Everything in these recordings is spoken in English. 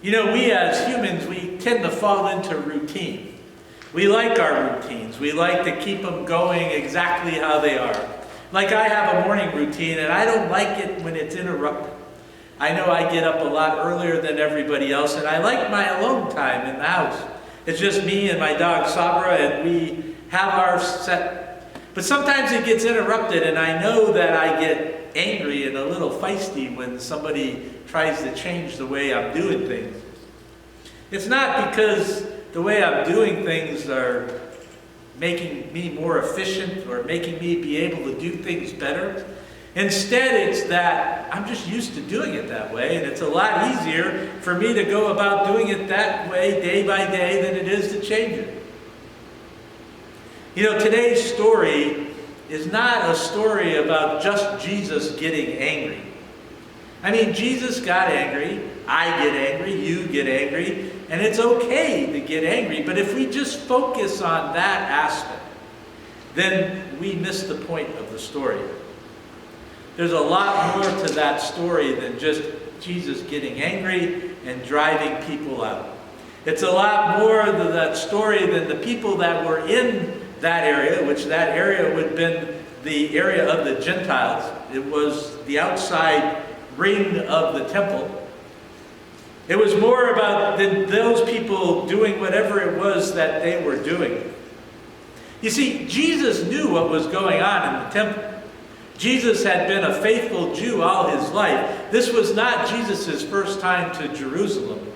You know, we as humans, we tend to fall into routine. We like our routines. We like to keep them going exactly how they are. Like I have a morning routine, and I don't like it when it's interrupted. I know I get up a lot earlier than everybody else, and I like my alone time in the house. It's just me and my dog Sabra, and we have our set. But sometimes it gets interrupted, and I know that I get angry and a little feisty when somebody tries to change the way I'm doing things. It's not because the way I'm doing things are making me more efficient or making me be able to do things better. Instead, it's that I'm just used to doing it that way, and it's a lot easier for me to go about doing it that way day by day than it is to change it. You know, today's story is not a story about just Jesus getting angry. I mean, Jesus got angry, I get angry, you get angry, and it's okay to get angry, but if we just focus on that aspect, then we miss the point of the story. There's a lot more to that story than just Jesus getting angry and driving people out. It's a lot more to that story than the people that were in that area, which that area would have been the area of the Gentiles. It was the outside ring of the temple. It was more about those people doing whatever it was that they were doing. You see, Jesus knew what was going on in the temple. Jesus had been a faithful Jew all his life. This was not Jesus' first time to Jerusalem.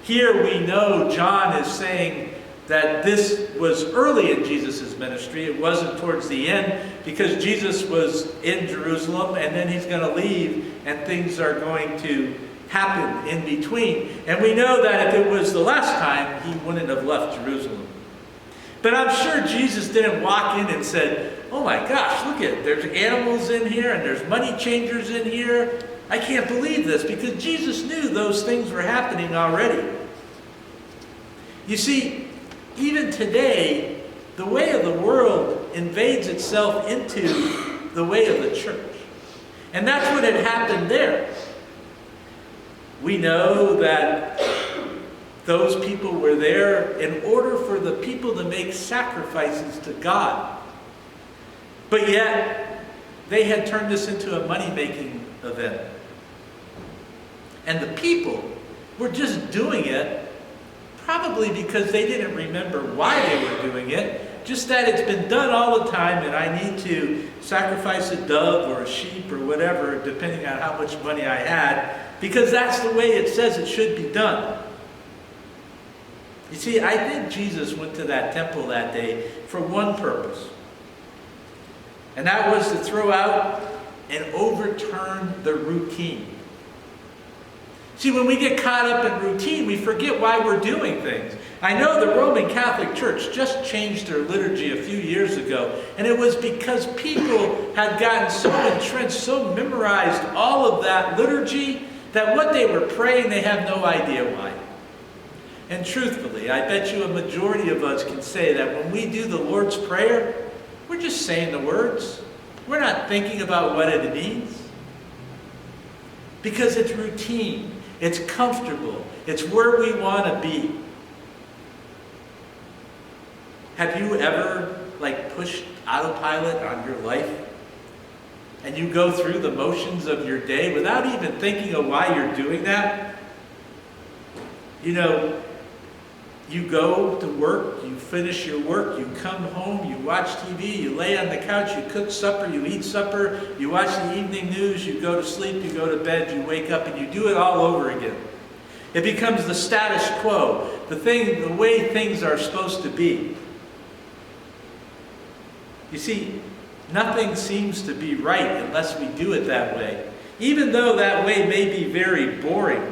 Here we know John is saying that this was early in Jesus' ministry. It wasn't towards the end, because Jesus was in Jerusalem and then he's going to leave and things are going to happen in between. And we know that if it was the last time, he wouldn't have left Jerusalem. But I'm sure Jesus didn't walk in and said, "Oh my gosh, look at it. There's animals in here and there's money changers in here. I can't believe this," because Jesus knew those things were happening already. You see, even today, the way of the world invades itself into the way of the church. And that's what had happened there. We know that those people were there in order for the people to make sacrifices to God. But yet, they had turned this into a money-making event. And the people were just doing it probably because they didn't remember why they were doing it, just that it's been done all the time and I need to sacrifice a dove or a sheep or whatever, depending on how much money I had, because that's the way it says it should be done. You see, I think Jesus went to that temple that day for one purpose, and that was to throw out and overturn the routine. See, when we get caught up in routine, we forget why we're doing things. I know the Roman Catholic Church just changed their liturgy a few years ago, and it was because people had gotten so entrenched, so memorized all of that liturgy, that what they were praying, they have no idea why. And truthfully, I bet you a majority of us can say that when we do the Lord's Prayer, we're just saying the words. We're not thinking about what it means. Because it's routine. It's comfortable. It's where we want to be. Have you ever pushed autopilot on your life? And you go through the motions of your day without even thinking of why you're doing that? You know, you go to work, you finish your work, you come home, you watch TV, you lay on the couch, you cook supper, you eat supper, you watch the evening news, you go to sleep, you go to bed, you wake up, and you do it all over again. It becomes the status quo, the way things are supposed to be. You see, nothing seems to be right unless we do it that way, even though that way may be very boring.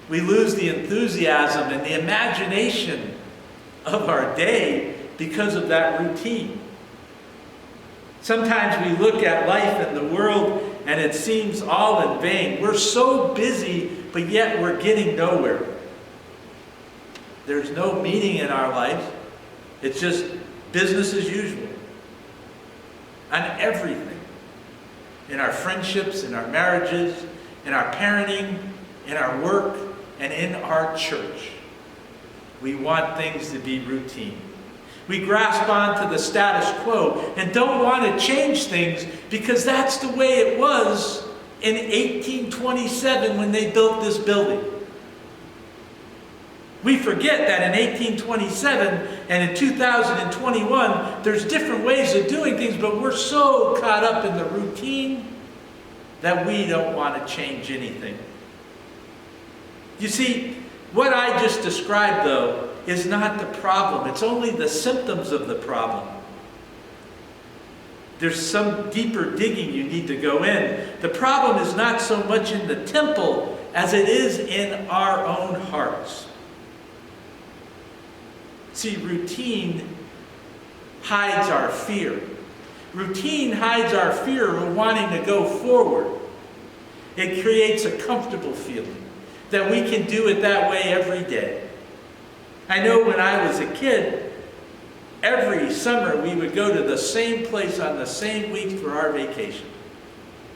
We lose the enthusiasm and the imagination of our day because of that routine. Sometimes we look at life and the world and it seems all in vain. We're so busy, but yet we're getting nowhere. There's no meaning in our life. It's just business as usual. On everything. In our friendships, in our marriages, in our parenting, in our work, and in our church. We want things to be routine. We grasp onto the status quo and don't want to change things because that's the way it was in 1827 when they built this building. We forget that in 1827 and in 2021, there's different ways of doing things, but we're so caught up in the routine that we don't want to change anything. You see, what I just described, though, is not the problem. It's only the symptoms of the problem. There's some deeper digging you need to go in. The problem is not so much in the temple as it is in our own hearts. See, routine hides our fear. Routine hides our fear of wanting to go forward. It creates a comfortable feeling that we can do it that way every day. I know when I was a kid, every summer we would go to the same place on the same week for our vacation.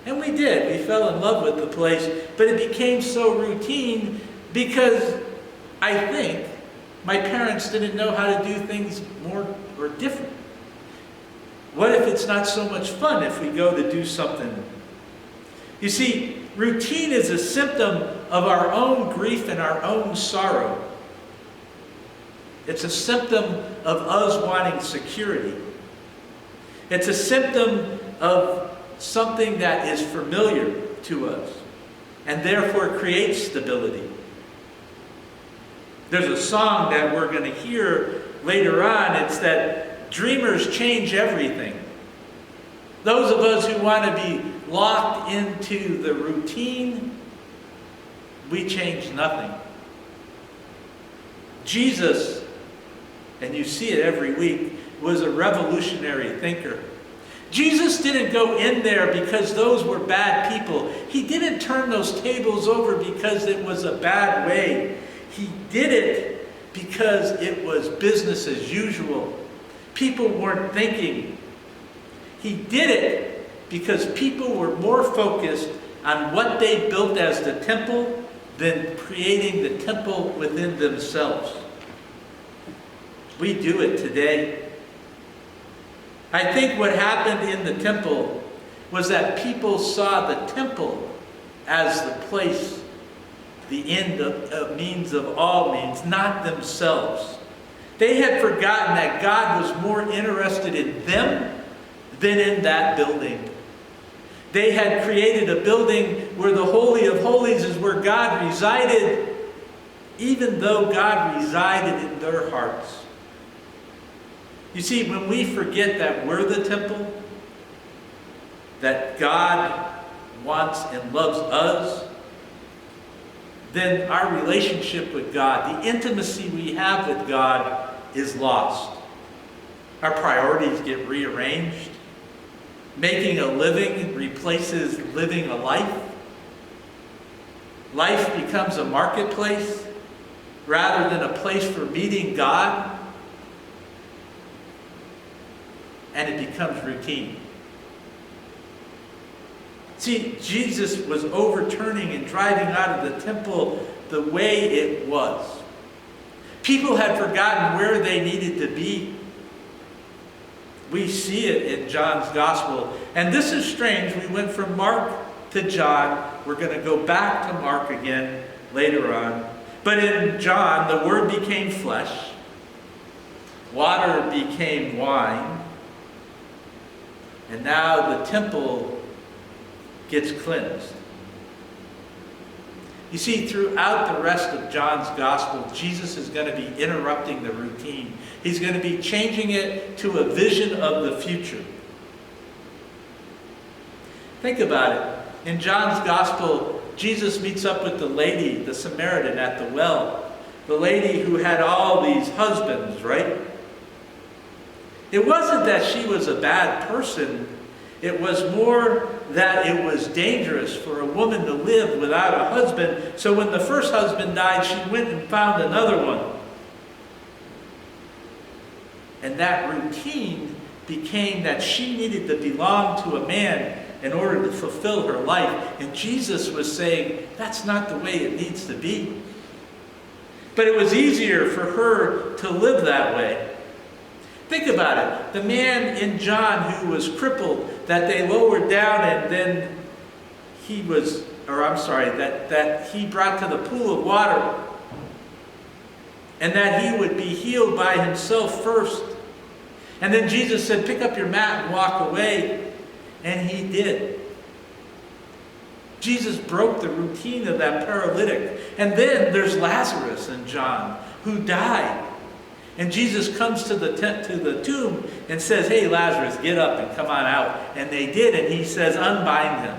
And we did. We fell in love with the place, but it became so routine because I think my parents didn't know how to do things more or different. What if it's not so much fun if we go to do something? You see, routine is a symptom of our own grief and our own sorrow. It's a symptom of us wanting security. It's a symptom of something that is familiar to us and therefore creates stability. There's a song that we're going to hear later on. It's that dreamers change everything. Those of us who want to be locked into the routine, we change nothing. Jesus, and you see it every week, was a revolutionary thinker. Jesus didn't go in there because those were bad people. He didn't turn those tables over because it was a bad way. He did it because it was business as usual. People weren't thinking. He did it because people were more focused on what they built as the temple than creating the temple within themselves. We do it today. I think what happened in the temple was that people saw the temple as the place, the end of means of all means, not themselves. They had forgotten that God was more interested in them than in that building. They had created a building where the Holy of Holies is where God resided, even though God resided in their hearts. You see, when we forget that we're the temple, that God wants and loves us, then our relationship with God, the intimacy we have with God, is lost. Our priorities get rearranged. Making a living replaces living a life. Life becomes a marketplace rather than a place for meeting God. And it becomes routine. See, Jesus was overturning and driving out of the temple the way it was. People had forgotten where they needed to be. We see it in John's Gospel. And this is strange. We went from Mark to John. We're going to go back to Mark again later on. But in John, the Word became flesh. Water became wine. And now the temple gets cleansed. You see, throughout the rest of John's Gospel, Jesus is going to be interrupting the routine. He's going to be changing it to a vision of the future. Think about it. In John's Gospel, Jesus meets up with the lady, the Samaritan at the well. The lady who had all these husbands, right? It wasn't that she was a bad person. It was more that it was dangerous for a woman to live without a husband. So when the first husband died, she went and found another one. And that routine became that she needed to belong to a man in order to fulfill her life. And Jesus was saying, that's not the way it needs to be. But it was easier for her to live that way. Think about it. The man in John who was crippled, that they lowered down and then he was, that he brought to the pool of water, and that he would be healed by himself first. And then Jesus said, pick up your mat and walk away. And he did. Jesus broke the routine of that paralytic. And then there's Lazarus in John, who died. And Jesus comes to the tomb and says, hey, Lazarus, get up and come on out. And they did, and he says, unbind him.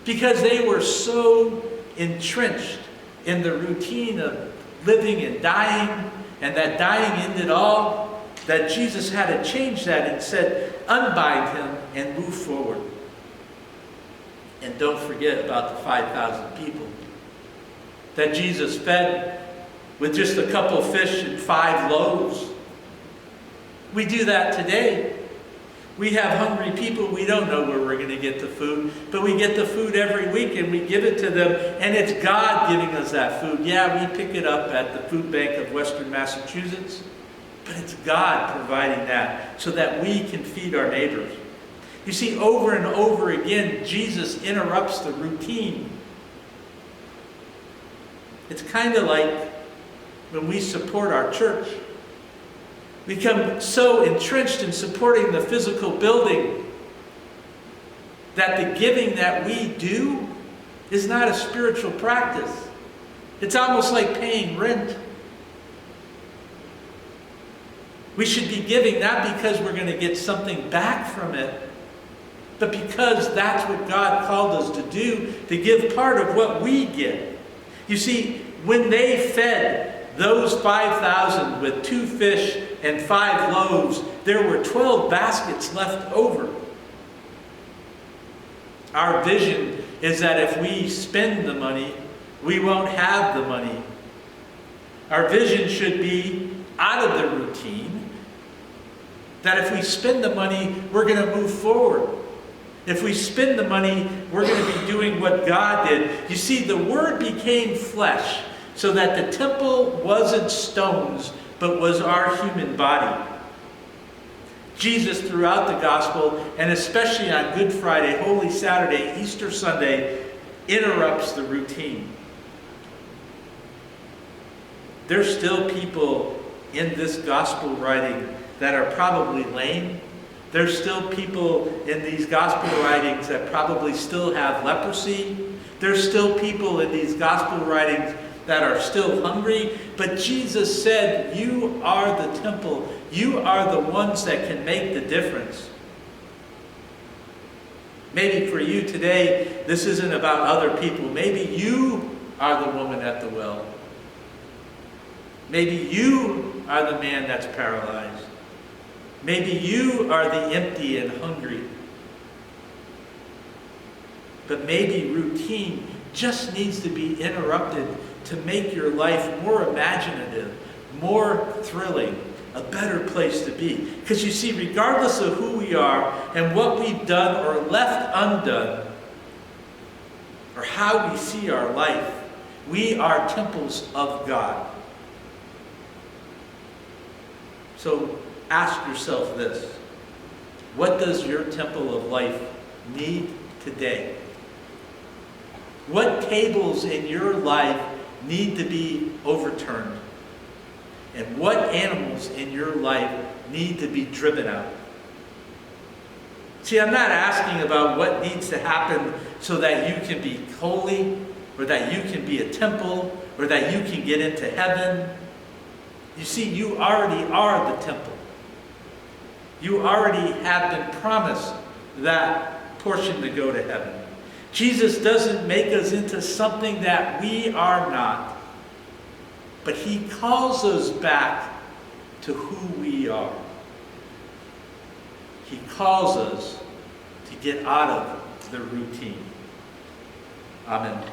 Because they were so entrenched in the routine of living and dying, and that dying ended all, that Jesus had to change that and said, unbind him and move forward. And don't forget about the 5,000 people that Jesus fed with just a couple fish and 5 loaves. We do that today. We have hungry people. We don't know where we're going to get the food, but we get the food every week and we give it to them, and it's God giving us that food. Yeah, we pick it up at the food bank of Western Massachusetts, but it's God providing that so that we can feed our neighbors. You see, over and over again, Jesus interrupts the routine. It's kind of like when we support our church. We become so entrenched in supporting the physical building that the giving that we do is not a spiritual practice. It's almost like paying rent. We should be giving not because we're going to get something back from it, but because that's what God called us to do, to give part of what we get. You see, when they fed those 5,000 with 2 fish and 5 loaves, there were 12 baskets left over. Our vision is that if we spend the money, we won't have the money. Our vision should be out of the routine, that if we spend the money, we're going to move forward. If we spend the money, we're going to be doing what God did. You see, the Word became flesh, so that the temple wasn't stones, but was our human body. Jesus, throughout the gospel, and especially on Good Friday, Holy Saturday, Easter Sunday, interrupts the routine. There's still people in this gospel writing that are probably lame. There's still people in these gospel writings that probably still have leprosy. There's still people in these gospel writings that are still hungry. But Jesus said, you are the temple. You are the ones that can make the difference. Maybe for you today, this isn't about other people. Maybe you are the woman at the well. Maybe you are the man that's paralyzed. Maybe you are the empty and hungry. But maybe routine just needs to be interrupted to make your life more imaginative, more thrilling, a better place to be. Because you see, regardless of who we are and what we've done or left undone, or how we see our life, we are temples of God. So ask yourself this: what does your temple of life need today? What tables in your life need to be overturned? And what animals in your life need to be driven out? See, I'm not asking about what needs to happen so that you can be holy, or that you can be a temple, or that you can get into heaven. You see, you already are the temple. You already have been promised that portion to go to heaven. Jesus doesn't make us into something that we are not, but he calls us back to who we are. He calls us to get out of the routine. Amen.